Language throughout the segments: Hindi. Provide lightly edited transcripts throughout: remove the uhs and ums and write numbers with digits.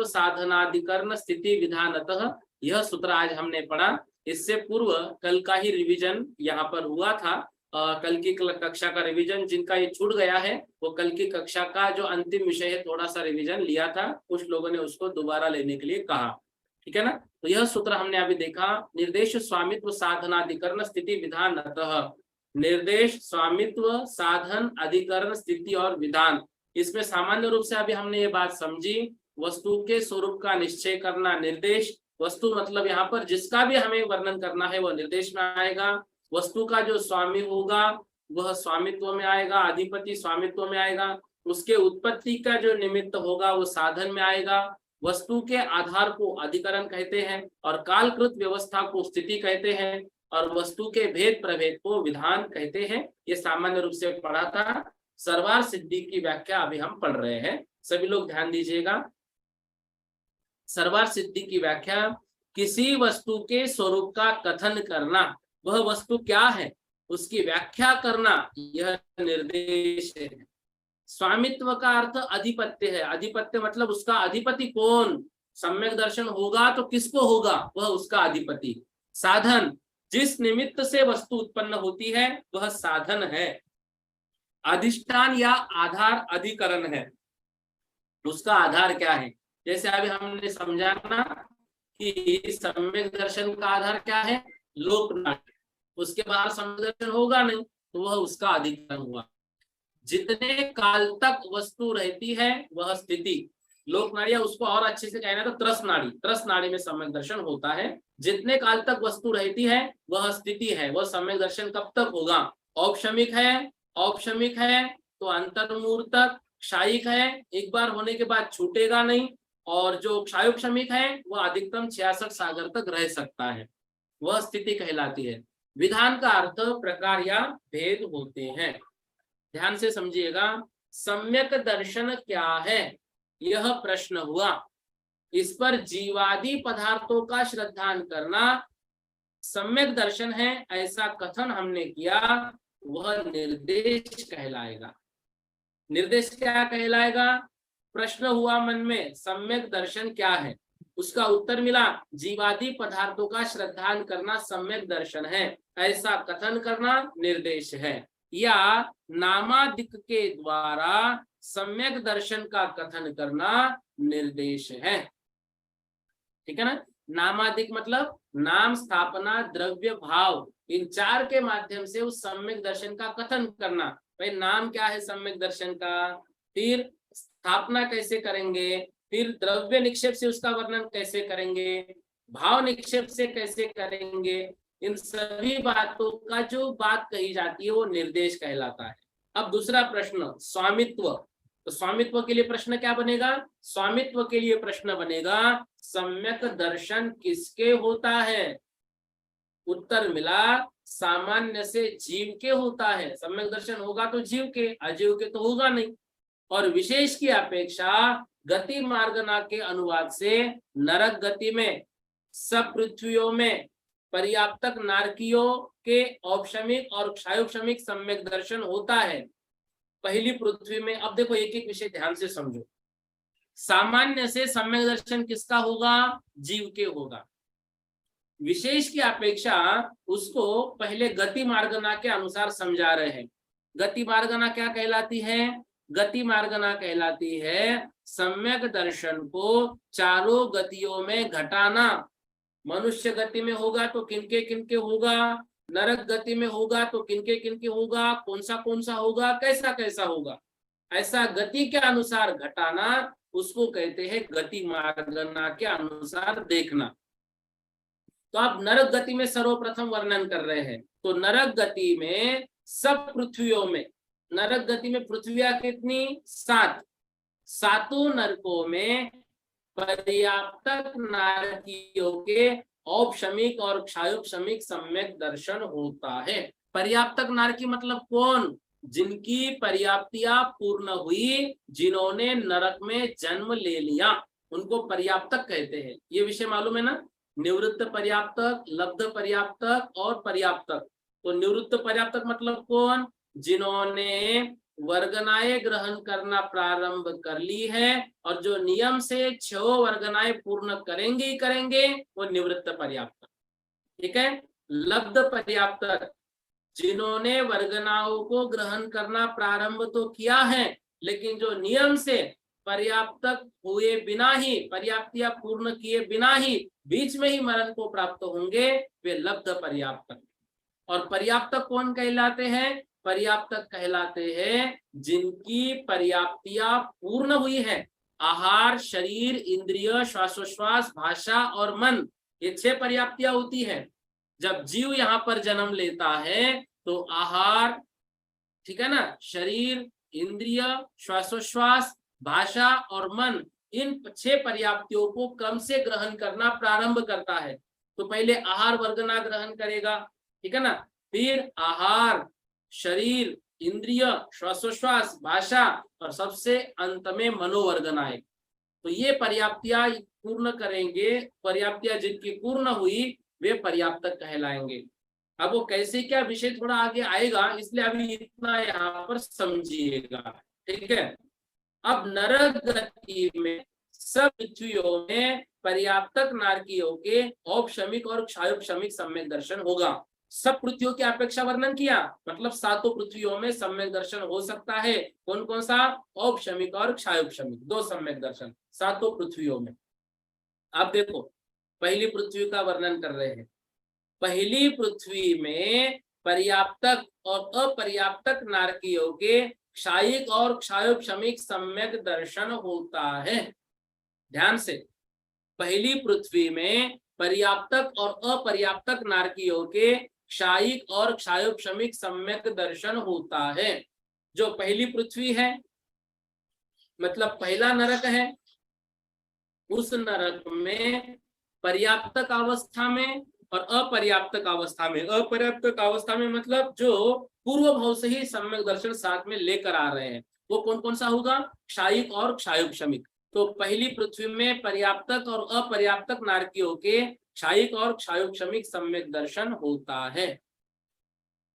साधनाधिकरण स्थिति विधानतः, यह सूत्र आज हमने पढ़ा। इससे पूर्व कल का ही रिवीजन यहाँ पर हुआ था। कल की कक्षा का रिवीजन जिनका ये छूट गया है वो कल की कक्षा का जो अंतिम विषय है थोड़ा सा रिवीजन लिया था, कुछ लोगों ने उसको दोबारा लेने के लिए कहा, ठीक है ना। तो यह सूत्र हमने अभी देखा, निर्देश स्वामित्व साधनाधिकरण स्थिति विधानतः। निर्देश, स्वामित्व, साधन, अधिकरण, स्थिति और विधान, इसमें सामान्य रूप से अभी हमने ये बात समझी। वस्तु के स्वरूप का निश्चय करना निर्देश, वस्तु मतलब यहाँ पर जिसका भी हमें वर्णन करना है वह निर्देश में आएगा। वस्तु का जो स्वामी होगा वह स्वामित्व में आएगा, अधिपति स्वामित्व में आएगा। उसके उत्पत्ति का जो निमित्त होगा वो साधन में आएगा। वस्तु के आधार को अधिकरण कहते हैं और कालकृत व्यवस्था को स्थिति कहते हैं और वस्तु के भेद प्रभेद को विधान कहते हैं। ये सामान्य रूप से पढ़ा था। सर्वार सिद्धि की व्याख्या अभी हम पढ़ रहे हैं, सभी लोग ध्यान दीजिएगा। सर्वार सिद्धि की व्याख्या, किसी वस्तु के स्वरूप का कथन करना, वह वस्तु क्या है उसकी व्याख्या करना, यह निर्देश है। स्वामित्व का अर्थ अधिपत्य है। अधिपत्य मतलब उसका अधिपति कौन, सम्यक दर्शन होगा तो किसको होगा, वह उसका अधिपति। साधन, जिस निमित्त से वस्तु उत्पन्न होती है वह साधन है। अधिष्ठान या आधार अधिकरण है, उसका आधार क्या है। जैसे अभी हमने समझा ना कि सम्यक दर्शन का आधार क्या है, लोक नाट्य, उसके बाद सम्यक दर्शन होगा नहीं तो वह उसका अधिकरण हुआ। जितने काल तक वस्तु रहती है वह स्थिति, लोक नाड़ी, उसको और अच्छे से कहना तो त्रस नाड़ी, त्रस नाड़ी में सम्यक दर्शन होता है। जितने काल तक वस्तु रहती है वह स्थिति है। वह सम्यक दर्शन कब तक होगा, औपशमिक है, औपशमिक है तो अंतर्मूर्तक, क्षायिक है एक बार होने के बाद छूटेगा नहीं, और जो क्षायोपशमिक है वह अधिकतम 66 सागर तक रह सकता है, वह स्थिति कहलाती है। विधान का अर्थ प्रकार या भेद होते हैं। ध्यान से समझिएगा, सम्यक दर्शन क्या है यह प्रश्न हुआ। इस पर जीवादि पदार्थों का श्रद्धान करना सम्यक दर्शन है ऐसा कथन हमने किया, वह निर्देश कहलाएगा। निर्देश क्या कहलाएगा, प्रश्न हुआ मन में सम्यक दर्शन क्या है, उसका उत्तर मिला जीवादि पदार्थों का श्रद्धान करना सम्यक दर्शन है ऐसा कथन करना निर्देश है, या नामादिक के द्वारा सम्यक दर्शन का कथन करना निर्देश है। ठीक है ना। नामादिक मतलब नाम, स्थापना, द्रव्य, भाव, इन चार के माध्यम से उस सम्यक दर्शन का कथन करना। भाई नाम क्या है सम्यक दर्शन का, फिर स्थापना कैसे करेंगे, फिर द्रव्य निक्षेप से उसका वर्णन कैसे करेंगे, भाव निक्षेप से कैसे करेंगे, इन सभी बातों का जो बात कही जाती है वो निर्देश कहलाता है। अब दूसरा प्रश्न, स्वामित्व। तो स्वामित्व के लिए प्रश्न क्या बनेगा, स्वामित्व के लिए प्रश्न बनेगा सम्यक दर्शन किसके होता है। उत्तर मिला सामान्य से जीव के होता है। सम्यक दर्शन होगा तो जीव के, अजीव के तो होगा नहीं। और विशेष की अपेक्षा गति मार्गना के अनुवाद से नरक गति में, सब पृथ्वियों में पर्याप्तक नारकियों के औपशमिक और क्षायोपशमिक सम्यक दर्शन होता है। पहली पृथ्वी में, अब देखो एक एक विषय ध्यान से समझो। सामान्य से सम्यक दर्शन किसका होगा, जीव के होगा। विशेष की अपेक्षा उसको पहले गति मार्गना के अनुसार समझा रहे हैं। गति मार्गना क्या कहलाती है, गति मार्गना कहलाती है सम्यक दर्शन को चारों गतियों में घटाना। मनुष्य गति में होगा तो किनके किनके होगा, नरक गति में होगा तो किनके किनके होगा, कौन सा होगा, कैसा कैसा होगा, ऐसा गति के अनुसार घटाना, उसको कहते हैं गति मार्गना के अनुसार देखना। तो आप नरक गति में सर्वप्रथम वर्णन कर रहे हैं, तो नरक गति में सब पृथ्वियों में, नरक गति में पृथ्वियां कितनी? 7। सातों नरकों में पर्याप्तक नारकियों के औपशमिक और क्षायोपशमिक सम्यक दर्शन होता है। पर्याप्तक नारकी मतलब कौन? जिनकी पर्याप्तियां पूर्ण हुई, जिन्होंने नरक में जन्म ले लिया, उनको पर्याप्तक कहते हैं। ये विषय मालूम है ना? निवृत्त पर्याप्तक, लब्ध पर्याप्तक और पर्याप्तक। तो निवृत्त पर्याप्तक मतलब कौन? जिन्होंने वर्गनाएं ग्रहण करना प्रारंभ कर ली है और जो नियम से 6 वर्गनाएं पूर्ण करेंगे ही करेंगे, वो निवृत्त पर्याप्तक। ठीक है। लब्ध पर्याप्तक, जिन्होंने वर्गनाओं को ग्रहण करना प्रारंभ तो किया है, लेकिन जो नियम से पर्याप्तक हुए बिना ही, पर्याप्तियां पूर्ण किए बिना ही बीच में ही मरण को प्राप्त होंगे, वे लब्ध पर्याप्तक। और पर्याप्तक कौन कहलाते हैं? पर्याप्तक कहलाते हैं जिनकी पर्याप्तियां पूर्ण हुई है। आहार, शरीर, इंद्रिय, श्वासोश्वास, भाषा और मन, ये 6 पर्याप्तियां होती है। जब जीव यहाँ पर जन्म लेता है तो आहार, ठीक है ना, शरीर, इंद्रिय, श्वासोश्वास, भाषा और मन, इन 6 पर्याप्तियों को क्रम से ग्रहण करना प्रारंभ करता है। तो पहले आहार वर्गना ग्रहण करेगा, ठीक है ना, फिर आहार, शरीर, इंद्रिय, श्वासोश्वास, भाषा और सबसे अंत में मनोवर्गनाएं। तो ये पर्याप्तियां पूर्ण करेंगे। पर्याप्तियां जिनकी पूर्ण हुई वे पर्याप्तक कहलाएंगे। अब वो कैसे क्या विषय थोड़ा आगे आएगा, इसलिए अभी इतना यहाँ पर समझिएगा। ठीक है। अब नरक गति में सब पृथ्वियों में पर्याप्तक नारकियों के औपशमिक और क्षायोपशमिक सम्यक दर्शन होगा। सब पृथ्वियों की अपेक्षा वर्णन किया, मतलब 7 पृथ्वियों में सम्यक दर्शन हो सकता है। कौन कौन सा? औपशमिक और क्षायोपशमिक, 2 सम्यक दर्शन 7 पृथ्वियों में। आप देखो, पहली पृथ्वी का वर्णन कर रहे हैं। पहली पृथ्वी में पर्याप्तक और अपर्याप्तक नारकियों के क्षायिक और क्षायोपशमिक सम्यक दर्शन होता है। ध्यान से, पहली पृथ्वी में पर्याप्तक और अपर्याप्तक नारकियों के क्षायिक और क्षायोपशमिक सम्यक दर्शन होता है। जो पहली पृथ्वी है, मतलब पहला नरक है, उस नरक में पर्याप्तक अवस्था में और अपर्याप्तक अवस्था में, अपर्याप्तक अवस्था में मतलब जो पूर्व भाव से ही सम्यक दर्शन साथ में लेकर आ रहे हैं, वो कौन कौन सा होगा? क्षायिक और क्षायोपशमिक। तो पहली पृथ्वी में पर्याप्तक और अपर्याप्तक नारकियों के क्षायिक और क्षायोपशमिक सम्यक दर्शन होता है।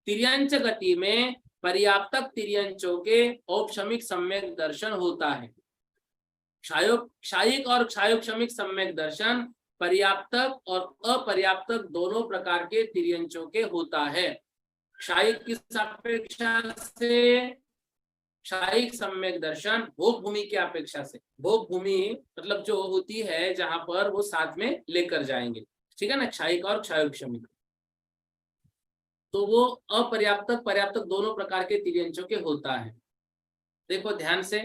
तिर्यंच गति में पर्याप्तक तिर्यंचों के औपशमिक सम्यक दर्शन होता है। क्षायिक और क्षायोपशमिक सम्यक दर्शन पर्याप्तक और अपर्याप्तक दोनों प्रकार के तिर्यंचों के होता है। क्षायिक की अपेक्षा से क्षायिक सम्यक दर्शन भोग भूमि की अपेक्षा से, भोग भूमि मतलब जो होती है जहां पर वो साथ में लेकर जाएंगे, ठीक है ना, क्षायिक और क्षायोपशमिक। तो वो अपर्याप्तक पर्याप्तक दोनों प्रकार के तिर्यंचों के होता है। देखो ध्यान से,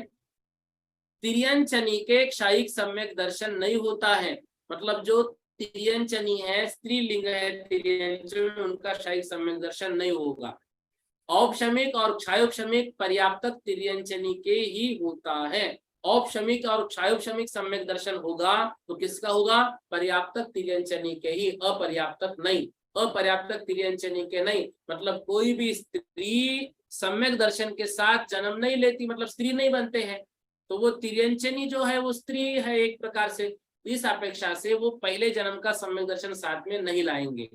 तिर्यंचनी के क्षायिक सम्यक दर्शन नहीं होता है, मतलब जो तिर्यंचनी है, स्त्रीलिंग है तिर्यंच में, उनका क्षायिक सम्यक दर्शन नहीं होगा। औपशमिक और क्षायोपशमिक पर्याप्तक तिर्यंचनी के ही होता है। औपशमिक और क्षायोपशमिक सम्यक दर्शन होगा तो किसका होगा? पर्याप्तक तिर्यंचनी के ही, अपर्याप्तक नहीं। अपर्याप्तक तिर्यंचनी के नहीं, मतलब कोई भी स्त्री सम्यक दर्शन के साथ जन्म नहीं लेती, मतलब स्त्री नहीं बनते हैं, तो वो तिर्यंचनी जो है वो स्त्री है एक प्रकार से। इस अपेक्षा से वो पहले जन्म का सम्यक दर्शन साथ में नहीं लाएंगे।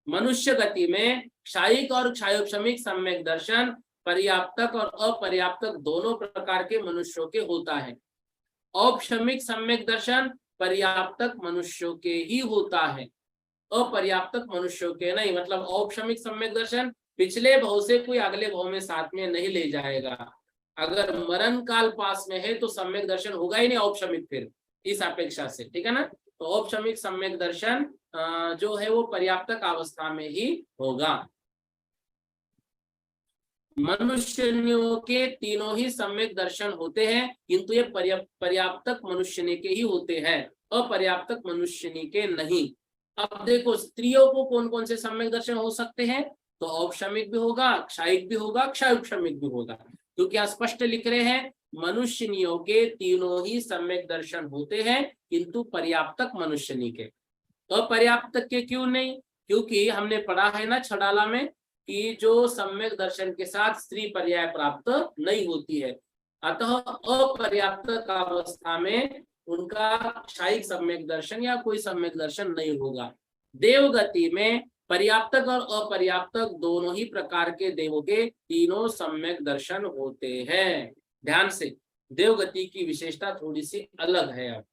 मनुष्य गति में क्षायिक और क्षायोपशमिक सम्यक दर्शन पर्याप्तक और अपर्याप्तक दोनों प्रकार के मनुष्यों के होता है। औपशमिक सम्यक दर्शन पर्याप्तक मनुष्यों के ही होता है, अपर्याप्तक मनुष्यों के नहीं। मतलब औपशमिक सम्यक दर्शन पिछले भाव से कोई अगले भाव में साथ में नहीं ले जाएगा। अगर मरण काल पास में है तो सम्यक दर्शन होगा ही नहीं औपशमिक, फिर इस अपेक्षा से, ठीक है ना। तो औपशमिक सम्यक दर्शन जो है वो पर्याप्तक अवस्था में ही होगा। मनुष्यों के तीनों ही सम्यक दर्शन होते हैं, किंतु ये पर्याप्तक मनुष्य के ही होते हैं, अपर्याप्तक मनुष्य के नहीं। अब देखो, स्त्रियों को कौन कौन से सम्यक दर्शन हो सकते हैं? तो औपशमिक भी होगा, क्षायिक भी होगा, क्षायोपशमिक भी होगा, क्योंकि यहाँ स्पष्ट लिख रहे हैं मनुष्यनियों के तीनों ही सम्यक दर्शन होते हैं, किंतु पर्याप्तक मनुष्यनी के। अपर्याप्तक के क्यों नहीं? क्योंकि हमने पढ़ा है ना छड़ाला में कि जो सम्यक दर्शन के साथ स्त्री पर्याय प्राप्त नहीं होती है, अतः अपर्याप्तक अवस्था में उनका क्षायिक सम्यक दर्शन या कोई सम्यक दर्शन नहीं होगा। देवगति में पर्याप्तक और अपर्याप्तक दोनों ही प्रकार के देवों के तीनों सम्यक दर्शन होते हैं। ध्यान से, देवगति की विशेषता थोड़ी सी अलग है। अब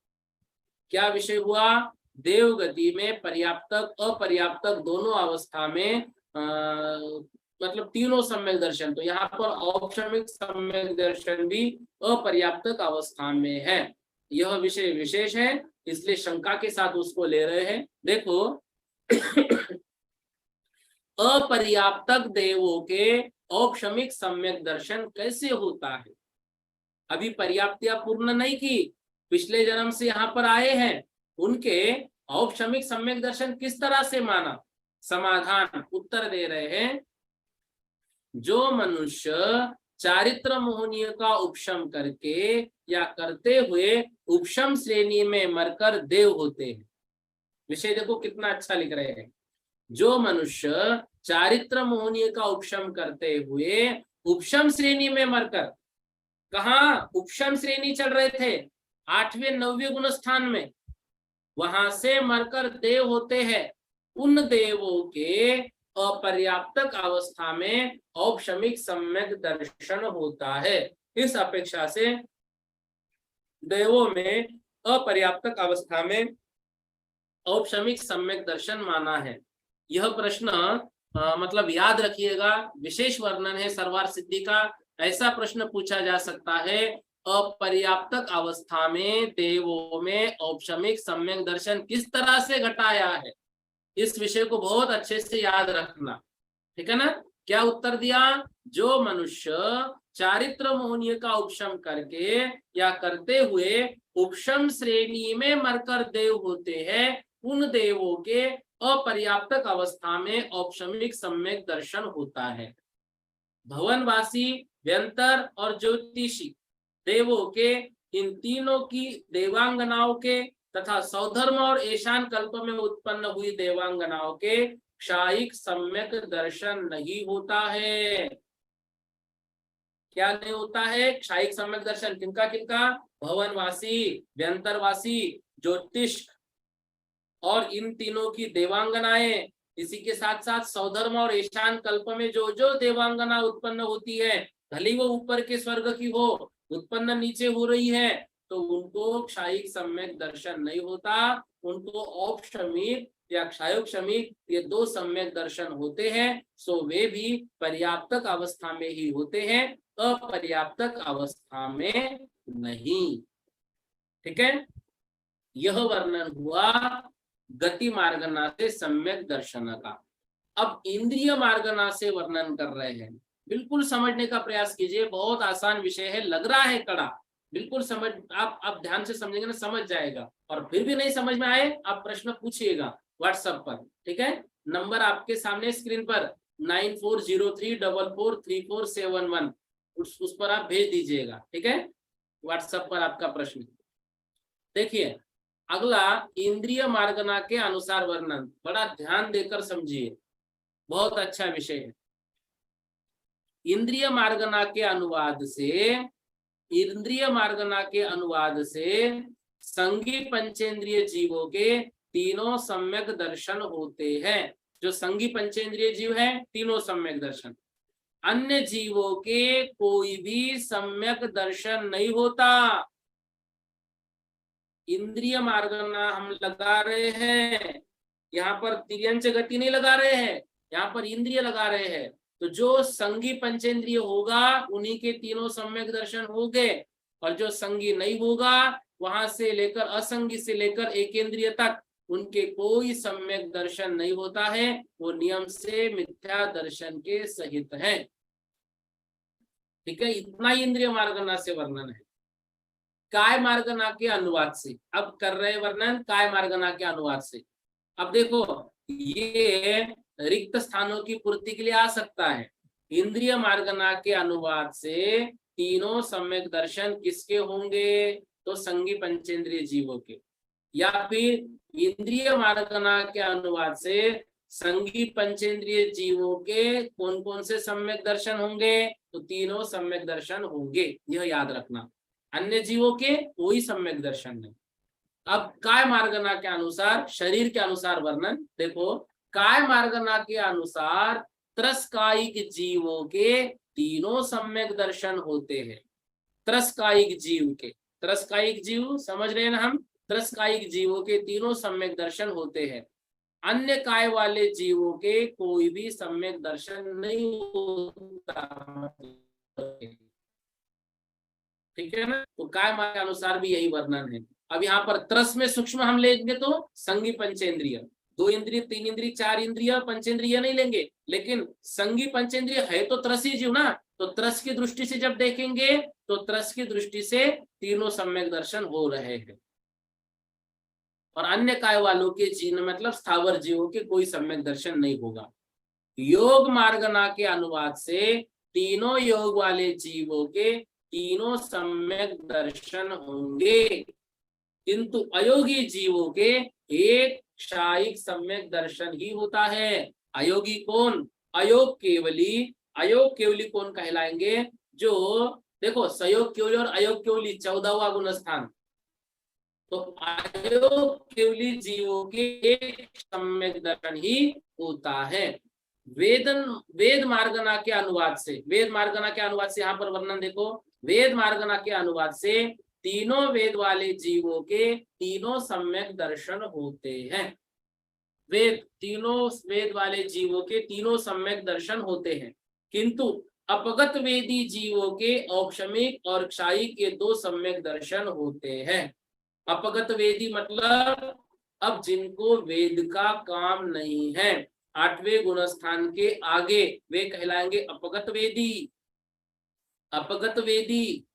क्या विषय हुआ? देवगति में पर्याप्तक अपर्याप्तक दोनों अवस्था में मतलब तीनों सम्यक दर्शन, तो यहाँ पर औपशमिक सम्यक दर्शन भी अपर्याप्तक अवस्था में है। यह विषय विशेष है, इसलिए शंका के साथ उसको ले रहे हैं। देखो अपर्याप्तक देवों के औपशमिक सम्यक दर्शन कैसे होता है? अभी पर्याप्तियां पूर्ण नहीं की, पिछले जन्म से यहाँ पर आए हैं, उनके औपशमिक सम्यक दर्शन किस तरह से माना? समाधान उत्तर दे रहे हैं, जो मनुष्य चारित्र मोहनीय का उपशम करके या करते हुए उपशम श्रेणी में मरकर देव होते हैं। विषय देखो कितना अच्छा लिख रहे हैं, जो मनुष्य चारित्र मोहनीय का उपशम करते हुए उपशम श्रेणी में मरकर, कहा उपशम श्रेणी चल रहे थे 8वें 9वें गुणस्थान में, वहां से मरकर देव होते हैं, उन देवों के अपर्याप्तक अवस्था में औपशमिक सम्यक दर्शन होता है। इस अपेक्षा से देवों में अपर्याप्तक अवस्था में औपशमिक सम्यक दर्शन माना है। यह प्रश्न मतलब याद रखिएगा, विशेष वर्णन है सर्वार सिद्धि का। ऐसा प्रश्न पूछा जा सकता है, अपर्याप्तक अवस्था में देवों में औपशमिक सम्यक दर्शन किस तरह से घटाया है? इस विषय को बहुत अच्छे से याद रखना, ठीक है ना? क्या उत्तर दिया? जो मनुष्य चारित्र मोहनीय का उपशम करके या करते हुए उपशम श्रेणी में मरकर देव होते हैं, उन देवों के अपर्याप्तक अवस्था में औपशमिक सम्यक दर्शन होता है। भवनवासी, व्यंतर और ज्योतिषी देवों के, इन तीनों की देवांगनाओं के तथा सौधर्म और ईशान कल्प में उत्पन्न हुई देवांगनाओं के क्षायिक सम्यक दर्शन नहीं होता है। क्या नहीं होता है? क्षायिक सम्यक दर्शन। किनका किनका? भवनवासी, व्यंतरवासी, ज्योतिष और इन तीनों की देवांगनाएं। इसी के साथ साथ सौधर्म और ईशान कल्प में जो जो देवांगना उत्पन्न होती है, भले वो ऊपर के स्वर्ग की हो, उत्पन्न नीचे हो रही है, तो उनको क्षायिक सम्यक दर्शन नहीं होता, उनको औपशमिक या क्षायोपशमिक ये दो सम्यक दर्शन होते हैं। सो वे भी पर्याप्तक अवस्था में ही होते हैं, अपर्याप्तक अवस्था में नहीं। ठीक है, यह वर्णन हुआ गति मार्गना से सम्यक दर्शन का। अब इंद्रिय मार्गना से वर्णन कर रहे हैं। बिल्कुल समझने का प्रयास कीजिए, बहुत आसान विषय है, लग रहा है कड़ा, बिल्कुल समझ, आप ध्यान से समझेंगे ना, समझ जाएगा। और फिर भी नहीं समझ में आए, आप प्रश्न पूछिएगा व्हाट्सएप पर, ठीक है? नंबर आपके सामने स्क्रीन पर 9403443471 उस पर आप भेज दीजिएगा, ठीक है? व्हाट्सएप पर आपका प्रश्न। देखिए अगला इंद्रिय मार्गना के अनुसार वर्णन, बड़ा ध्यान देकर समझिए, बहुत अच्छा विषय है। इंद्रिय मार्गना के अनुवाद से, इंद्रिय मार्गना के अनुवाद से संगी पंचेंद्रिय जीवों के तीनों सम्यक दर्शन होते हैं। जो संगी पंचेंद्रिय जीव है, तीनों सम्यक दर्शन। अन्य जीवों के कोई भी सम्यक दर्शन नहीं होता। इंद्रिय मार्गना हम लगा रहे हैं, यहाँ पर तिर्यंच गति नहीं लगा रहे हैं, यहाँ पर इंद्रिय लगा रहे हैं। तो जो संगी पंचेंद्रिय होगा उन्हीं के तीनों सम्यक दर्शन होंगे, और जो संगी नहीं होगा वहां से लेकर असंगी से लेकर एकेंद्रिय तक उनके कोई सम्यक दर्शन नहीं होता है, वो नियम से मिथ्या दर्शन के सहित है। ठीक है, इतना इंद्रिय मार्गना से वर्णन है। काय मार्गना के अनुवाद से अब कर रहे वर्णन, काय मार्गना के अनुवाद से। अब देखो, ये रिक्त स्थानों की पूर्ति के लिए आ सकता है। इंद्रिय मार्गना के अनुवाद से तीनों सम्यक दर्शन किसके होंगे? तो संगी पंचेंद्रिय जीवों के। या फिर इंद्रिय मार्गना के अनुवाद से संगी पंचेंद्रिय जीवों के कौन कौन से सम्यक दर्शन होंगे? तो तीनों सम्यक दर्शन होंगे, यह याद रखना। अन्य जीवों के कोई सम्यक दर्शन नहीं। अब काय मार्गना के अनुसार, शरीर के अनुसार वर्णन देखो। काय मार्गना के अनुसार त्रस्कायिक जीवों के तीनों सम्यक दर्शन होते हैं। त्रस्कायिक जीव के, त्रस्कायिक जीव समझ रहे हैं ना हम? त्रस्कायिक जीवों के तीनों सम्यक दर्शन होते हैं। अन्य काय वाले जीवों के कोई भी सम्यक दर्शन नहीं होता। ठीक है ना? तो काय मार्ग के अनुसार भी यही वर्णन है। अब यहाँ पर त्रस में सूक्ष्म हम लेंगे तो संगी पंचेंद्रिय, 2 इंद्रिय, 3 इंद्रिय, 4 इंद्रिय, पंचेंद्रिय नहीं लेंगे। लेकिन संगी पंचेंद्रिय है तो त्रसी जीव ना, तो त्रस की दृष्टि से जब देखेंगे तो त्रस की दृष्टि से तीनों सम्यक दर्शन हो रहे हैं। और अन्य काय वालों के जीव मतलब स्थावर जीवों के कोई सम्यक दर्शन नहीं होगा। योग मार्गना के अनुवाद से तीनों योग वाले जीवों के तीनों सम्यक दर्शन होंगे, किंतु अयोगी जीवों के एक क्षायिक सम्यक दर्शन ही होता है। अयोगी कौन? अयोग केवली। अयोग केवली कौन कहलाएंगे? जो देखो सयोग केवली और अयोग केवली 14वां गुण स्थान। तो अयोग केवली जीवों के एक सम्यक दर्शन ही होता है। वेद मार्गना के अनुवाद से, वेद मार्गना के अनुवाद से यहाँ पर वर्णन देखो। वेद मार्गना के अनुवाद से तीनों वेद वाले जीवों के तीनों सम्यक दर्शन होते हैं। तीनों वेद वाले जीवों के तीनों सम्यक दर्शन होते हैं, किंतु अपगत वेदी जीवों के औपशमिक और क्षायिक के 2 सम्यक दर्शन होते हैं। अपगत वेदी मतलब अब जिनको वेद का काम नहीं है, 8वें गुण स्थान के आगे, वे कहलाएंगे अपगत वेदी। अपगत वेदी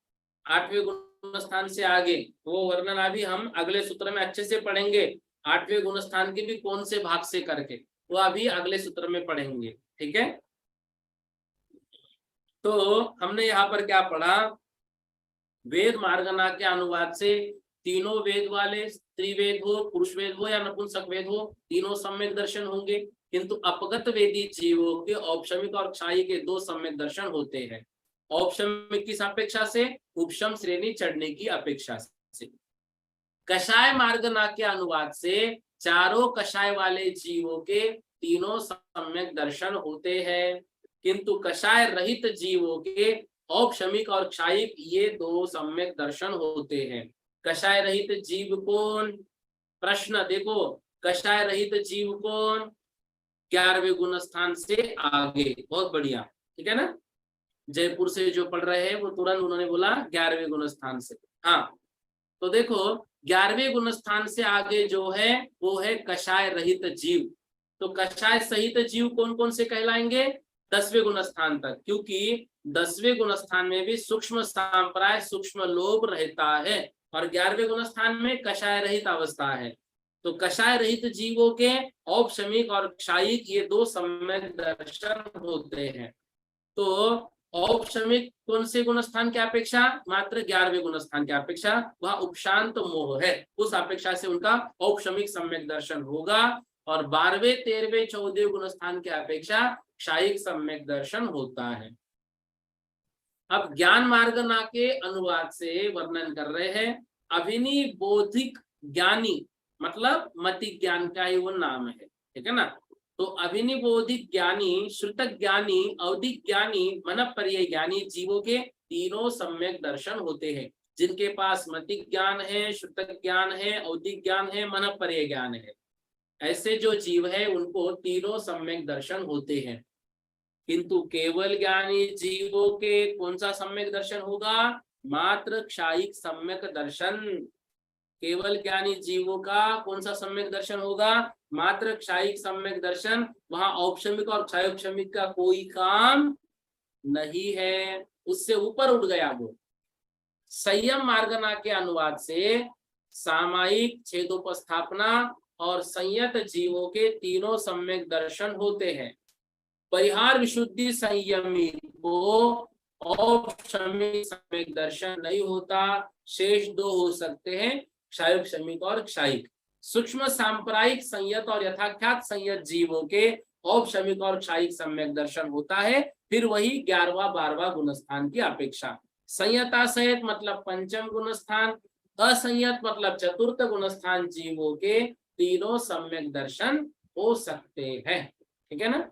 8वें गुण स्थान से आगे, वो वर्णन अभी हम अगले सूत्र में अच्छे से पढ़ेंगे। 8वें गुण स्थान के भी कौन से भाग से करके, वो अभी अगले सूत्र में पढ़ेंगे। ठीक है, तो हमने यहाँ पर क्या पढ़ा? वेद मार्गना के अनुवाद से तीनों वेद वाले, त्रिवेद हो, पुरुष वेद हो या नपुंसक वेद हो, तीनों सम्यक दर्शन होंगे, किंतु अपगत वेदी जीवों के औपशमिक और क्षायी के 2 सम्यक दर्शन होते हैं। औपशमिक की अपेक्षा से, उपशम श्रेणी चढ़ने की अपेक्षा से। कषाय मार्गना के अनुवाद से चारों कषाय वाले जीवों के तीनों सम्यक दर्शन होते हैं, किंतु कषाय रहित जीवों के औपशमिक और क्षायिक ये 2 सम्यक दर्शन होते हैं। कषाय रहित जीव कौन? प्रश्न देखो, कषाय रहित जीव कौन? 11वें गुण स्थान से आगे। बहुत बढ़िया, ठीक है ना? जयपुर से जो पढ़ रहे हैं वो तुरंत उन्होंने बोला 11वें गुण स्थान से। हाँ, तो देखो 11वें गुण स्थान से आगे जो है वो है कषाय रहित जीव। तो कषाय सहित जीव कौन कौन से कहलाएंगे? 10वें गुण स्थान तक, क्योंकि 10वें गुण स्थान में भी सूक्ष्म सांप्राय, सूक्ष्म लोभ रहता है, और 11वें गुण स्थान में कषाय रहित अवस्था है। तो कषाय रहित जीवों के औपशमिक और क्षायिक ये 2 सम्यक दर्शन होते हैं। तो औपशमिक कौन से गुण स्थान की अपेक्षा? मात्र 11वें गुण स्थान की अपेक्षा, वह उपशांत मोह है, उस अपेक्षा से उनका औपशमिक सम्यक दर्शन होगा। और 12वें, 13वें, 14वें गुण स्थान की अपेक्षा क्षायिक सम्यक दर्शन होता है। अब ज्ञान मार्गना के अनुवाद से वर्णन कर रहे हैं। अभिनी बोधिक ज्ञानी मतलब मति ज्ञान का ही वो नाम है, ठीक है ना? तो अभिनिबोधिक ज्ञानी, श्रुत ज्ञानी, अवधिक ज्ञानी, मन पर्यय ज्ञानी जीवों के तीनों सम्यक दर्शन होते हैं। जिनके पास मति ज्ञान है, श्रुत ज्ञान है, अवधिक ज्ञान है, मन पर्यय ज्ञान है, ऐसे जो जीव है उनको तीनों सम्यक दर्शन होते हैं। किंतु केवल ज्ञानी जीवों के कौन सा सम्यक दर्शन होगा? मात्र क्षायिक सम्यक दर्शन। केवल ज्ञानी जीवों का कौन सा सम्यक दर्शन होगा? मात्र क्षायिक सम्यक दर्शन। वहां औपशमिक और क्षायोपशमिक का कोई काम नहीं है, उससे ऊपर उठ गया वो। संयम मार्गना के अनुवाद से सामायिक छेदोपस्थापना और संयत जीवों के तीनों सम्यक दर्शन होते हैं। परिहार विशुद्धि संयमी को औपशमिक सम्यक दर्शन नहीं होता। शेष दो हो सकते हैं, क्षायुक शमिक और क्षायिक। सूक्ष्म सांप्रायिक संयत और यथाख्यात संयत जीवों के औपशमिक और क्षायिक सम्यक दर्शन होता है, फिर वही 11वां 12वां गुणस्थान की अपेक्षा। संयता सहित मतलब पंचम गुणस्थान, असंयत मतलब चतुर्थ गुणस्थान जीवों के तीनों सम्यक दर्शन हो सकते हैं। ठीक है ना।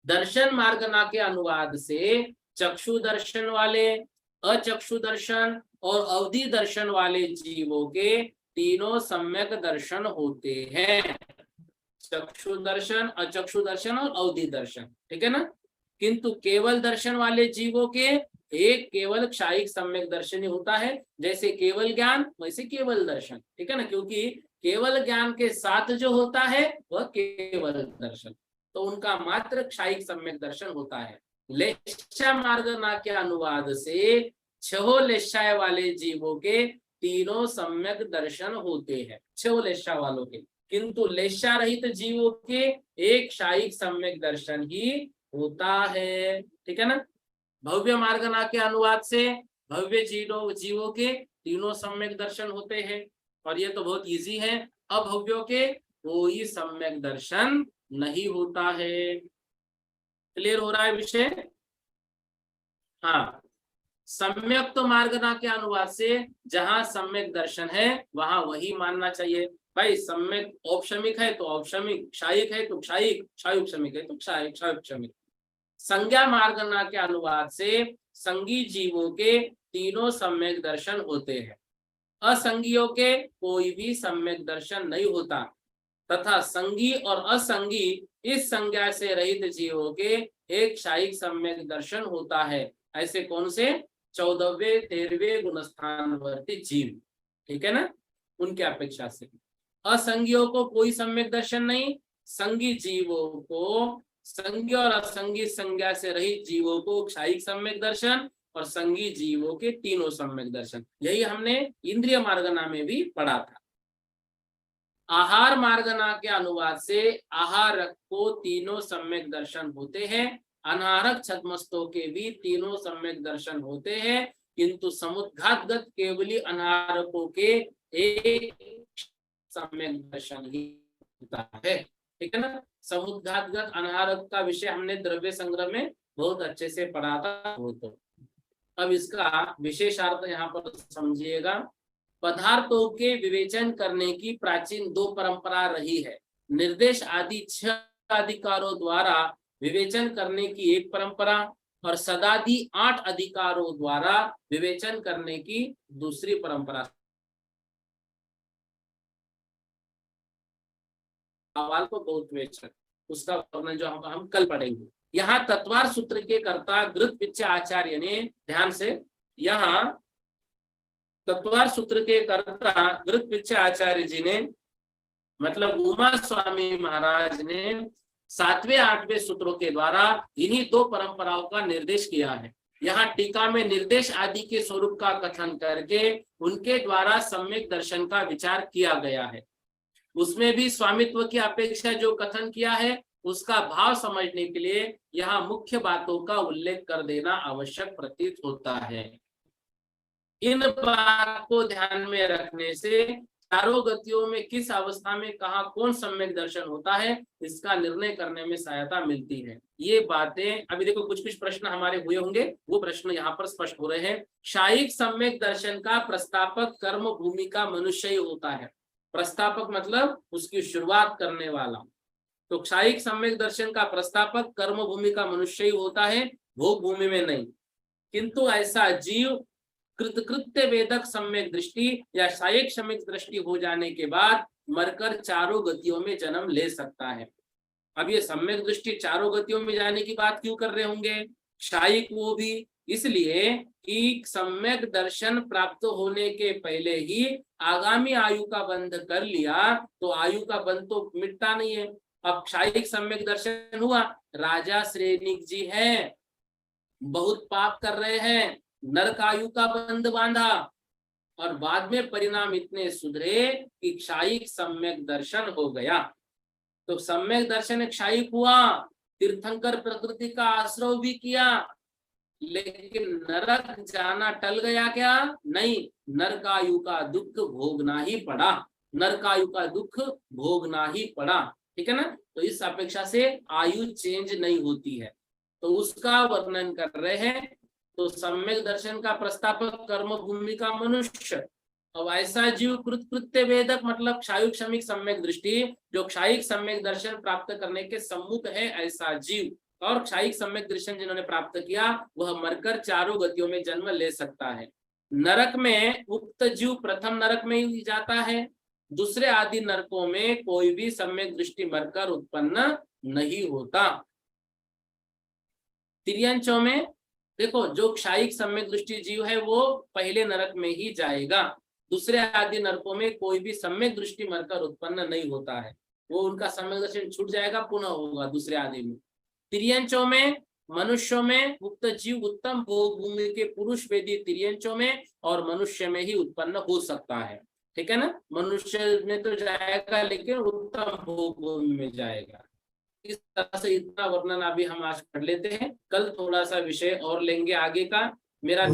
दर्शन मार्गना के अनुवाद से चक्षु दर्शन वाले, अचक्षु दर्शन और अवधि दर्शन वाले जीवों के तीनों सम्यक दर्शन होते हैं। चक्षु दर्शन, अचक्षु दर्शन और अवधि दर्शन। ठीक है ना। किंतु केवल दर्शन वाले जीवों के एक केवल क्षायिक सम्यक दर्शन ही होता है। जैसे केवल ज्ञान वैसे केवल दर्शन। ठीक है ना। क्योंकि केवल ज्ञान के साथ जो होता है वह केवल दर्शन, तो उनका मात्र क्षायिक सम्यक दर्शन होता है। लेशा मार्गना के अनुवाद से छहो लेशाय वाले जीवों के तीनों सम्यक दर्शन होते हैं, छहो लेशा वालों के। किंतु लेशा रहित जीवों के एक क्षायिक सम्यक दर्शन ही होता है। ठीक है ना। भव्य मार्गना के अनुवाद से भव्य जीवों के तीनों सम्यक दर्शन होते हैं, और ये तो बहुत इजी है। अभव्यों के कोई सम्यक दर्शन नहीं होता है। क्लियर हो रहा है विषय। हाँ, सम्यक तो मार्गना के अनुवाद से जहां सम्यक दर्शन है वहां वही मानना चाहिए। भाई सम्यक औपशमिक है तो औपशमिक, क्षायिक है तो क्षायिक, क्षायुक शमिक है तो क्षायिक, क्षायुक शमिक। संज्ञा मार्गना के अनुवाद से संगी जीवों के तीनों सम्यक दर्शन होते हैं, असंगियों के कोई भी सम्यक दर्शन नहीं होता, तथा संगी और असंगी इस संज्ञा से रहित जीवों के एक क्षायिक सम्यक दर्शन होता है। ऐसे कौन से? 14वें 13वें गुणस्थानवर्ती जीव। ठीक है ना, उनके अपेक्षा से। असंगियों को कोई सम्यक दर्शन नहीं, संगी जीवों को, संगी और असंगी संज्ञा से रहित जीवों को क्षायिक सम्यक दर्शन, और संगी जीवों के तीनों सम्यक दर्शन। यही हमने इंद्रिय मार्गना में भी पढ़ा था। आहार मार्गना के अनुवाद से आहारक को तीनों सम्यक दर्शन होते हैं, अनाहारक छद्मस्तों के भी तीनों सम्यक दर्शन होते हैं, किंतु समुद्घातगत केवली अनाहारकों के एक सम्यक दर्शन ही होता है। ठीक है ना। समुद्घातगत अनाहारक का विषय हमने द्रव्य संग्रह में बहुत अच्छे से पढ़ा था। वो तो अब इसका विशेषार्थ यहाँ पर समझिएगा। पदार्थों के विवेचन करने की प्राचीन दो परंपरा रही है। निर्देश आदि 6 अधिकारों द्वारा विवेचन करने की एक परंपरा, और सदादि 8 अधिकारों द्वारा विवेचन करने की दूसरी परंपरा। सवाल को बहुत विवेचन, उसका वर्णन जो हम कल पढ़ेंगे। यहाँ तत्वार सूत्र के कर्ता घृतपिच्छ आचार्य ने, ध्यान से, यहाँ तत्वार सूत्र के कर्ता घृतपिच्छ आचार्य जी ने, मतलब उमा स्वामी महाराज ने 7वें 8वें सूत्रों के द्वारा इन्हीं दो परंपराओं का निर्देश किया है। यहाँ टीका में निर्देश आदि के स्वरूप का कथन करके उनके द्वारा सम्यक दर्शन का विचार किया गया है। उसमें भी स्वामित्व की अपेक्षा जो कथन किया है उसका भाव समझने के लिए यहाँ मुख्य बातों का उल्लेख कर देना आवश्यक प्रतीत होता है। इन बात को ध्यान में रखने से चारों गतियों में किस अवस्था में कहा कौन सम्यक दर्शन होता है इसका निर्णय करने में सहायता मिलती है। ये बातें अभी देखो, कुछ कुछ प्रश्न हमारे हुए होंगे, वो प्रश्न यहाँ पर स्पष्ट हो रहे हैं। क्षायिक सम्यक दर्शन का प्रस्तापक कर्म भूमि का मनुष्य ही होता है। प्रस्तापक मतलब उसकी शुरुआत करने वाला। तो क्षायिक सम्यक दर्शन का प्रस्तापक कर्म भूमि का मनुष्य ही होता है, भोग भूमि में नहीं। किंतु ऐसा जीव कृतकृत्य वेदक सम्यक दृष्टि या क्षायिक सम्यक दृष्टि हो जाने के बाद मरकर चारों गतियों में जन्म ले सकता है। अब ये सम्यक दृष्टि चारों गतियों में जाने की बात क्यों कर रहे होंगे? क्षायिक वो भी इसलिए कि सम्यक दर्शन प्राप्त होने के पहले ही आगामी आयु का बंध कर लिया तो आयु का बंध तो मिटता नहीं है। अब क्षायिक सम्यक दर्शन हुआ, राजा श्रेणिक जी हैं, बहुत पाप कर रहे हैं, नरक आयु का बंध बांधा, और बाद में परिणाम इतने सुधरे कि क्षायिक सम्यक दर्शन हो गया। तो सम्यक दर्शन क्षायिक हुआ, तीर्थंकर प्रकृति का आश्रय भी किया, लेकिन नरक जाना टल गया क्या? नहीं, नरकायु का दुख भोगना ही पड़ा, नरकायु का दुख भोगना ही पड़ा। ठीक है ना? तो इस अपेक्षा से आयु चेंज नहीं होती है, तो उसका वर्णन कर रहे हैं। तो सम्यक दर्शन का प्रस्तापक कर्म भूमि का मनुष्य। अब ऐसा जीव कृत कृत्य वेदक मतलब क्षायिक क्षमिक सम्यक दृष्टि, जो क्षायिक सम्यक दर्शन प्राप्त करने के सम्मुख है ऐसा जीव, और क्षायिक सम्यक दर्शन जिन्होंने प्राप्त किया वह मरकर चारों गतियों में जन्म ले सकता है। नरक में उक्त जीव प्रथम नरक में ही जाता है, दूसरे आदि नरकों में कोई भी सम्यक दृष्टि मरकर उत्पन्न नहीं होता। तिर्यंचों में देखो, जो क्षायिक सम्यक दृष्टि जीव है वो पहले नरक में ही जाएगा, दूसरे आदि नरकों में कोई भी सम्यक दृष्टि मरकर उत्पन्न नहीं होता है, वो उनका सम्यक दर्शन छूट जाएगा, पुनः होगा दूसरे आदि में। तिर्यंचों में मनुष्यों में उक्त जीव उत्तम भोग भूमि के पुरुष वेदी तिर्यंचों में और मनुष्य में ही उत्पन्न हो सकता है। ठीक है ना? मनुष्य में तो जाएगा लेकिन उत्तम भोग भूमि में जाएगा। इस तरह से इतना वर्णन अभी हम आज कर लेते हैं, कल थोड़ा सा विषय और लेंगे आगे का। मेरा